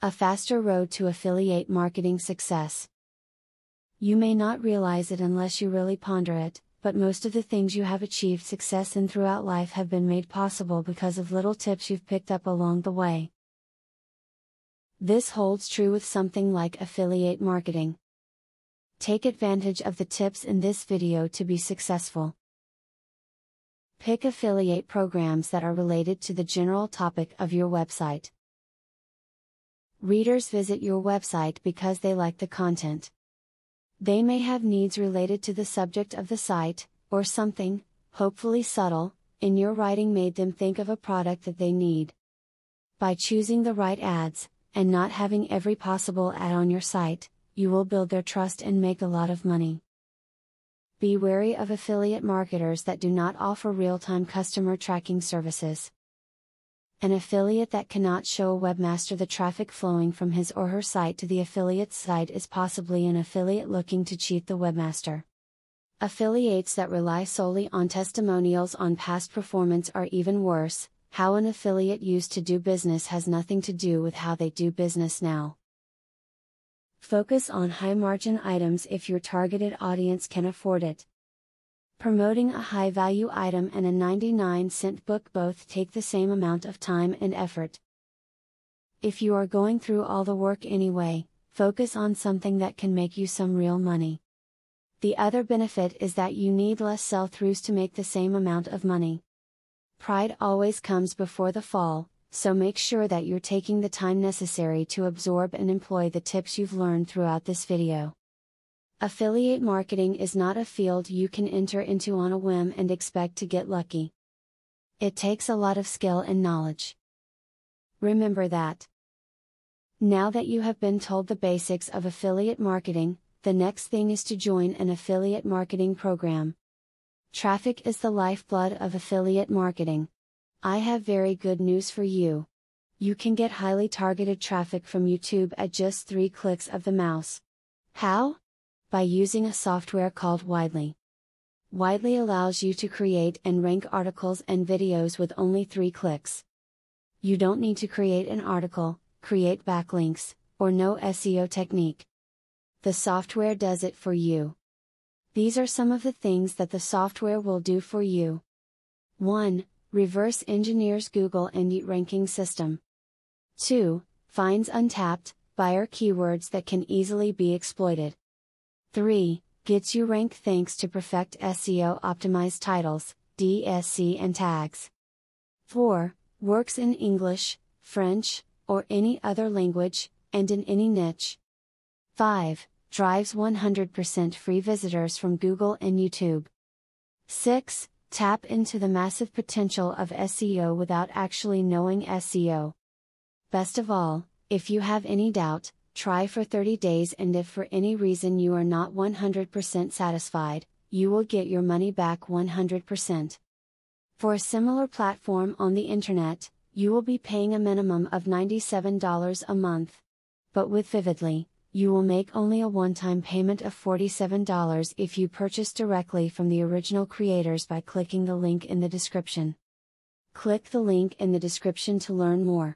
A faster road to affiliate marketing success. You may not realize it unless you really ponder it, but most of the things you have achieved success in throughout life have been made possible because of little tips you've picked up along the way. This holds true with something like affiliate marketing. Take advantage of the tips in this video to be successful. Pick affiliate programs that are related to the general topic of your website. Readers visit your website because they like the content. They may have needs related to the subject of the site, or something, hopefully subtle, in your writing made them think of a product that they need. By choosing the right ads, and not having every possible ad on your site, you will build their trust and make a lot of money. Be wary of affiliate marketers that do not offer real-time customer tracking services. An affiliate that cannot show a webmaster the traffic flowing from his or her site to the affiliate's site is possibly an affiliate looking to cheat the webmaster. Affiliates that rely solely on testimonials on past performance are even worse. How an affiliate used to do business has nothing to do with how they do business now. Focus on high-margin items if your targeted audience can afford it. Promoting a high-value item and a 99-cent book both take the same amount of time and effort. If you are going through all the work anyway, focus on something that can make you some real money. The other benefit is that you need less sell-throughs to make the same amount of money. Pride always comes before the fall, so make sure that you're taking the time necessary to absorb and employ the tips you've learned throughout this video. Affiliate marketing is not a field you can enter into on a whim and expect to get lucky. It takes a lot of skill and knowledge. Remember that. Now that you have been told the basics of affiliate marketing, the next thing is to join an affiliate marketing program. Traffic is the lifeblood of affiliate marketing. I have very good news for you. You can get highly targeted traffic from YouTube at just 3 clicks of the mouse. How? By using a software called Widely. Widely allows you to create and rank articles and videos with only 3 clicks. You don't need to create an article, create backlinks, or know SEO technique. The software does it for you. These are some of the things that the software will do for you. 1. Reverse engineers Google and Yahoo ranking system. 2. Finds untapped buyer keywords that can easily be exploited. 3. Gets you ranked thanks to Perfect SEO optimized titles, DSC and tags. 4. Works in English, French, or any other language, and in any niche. 5. Drives 100% free visitors from Google and YouTube. 6. Tap into the massive potential of SEO without actually knowing SEO. Best of all, if you have any doubt, try for 30 days, and if for any reason you are not 100% satisfied, you will get your money back 100%. For a similar platform on the internet, you will be paying a minimum of $97 a month. But with Vividly, you will make only a one-time payment of $47 if you purchase directly from the original creators by clicking the link in the description. Click the link in the description to learn more.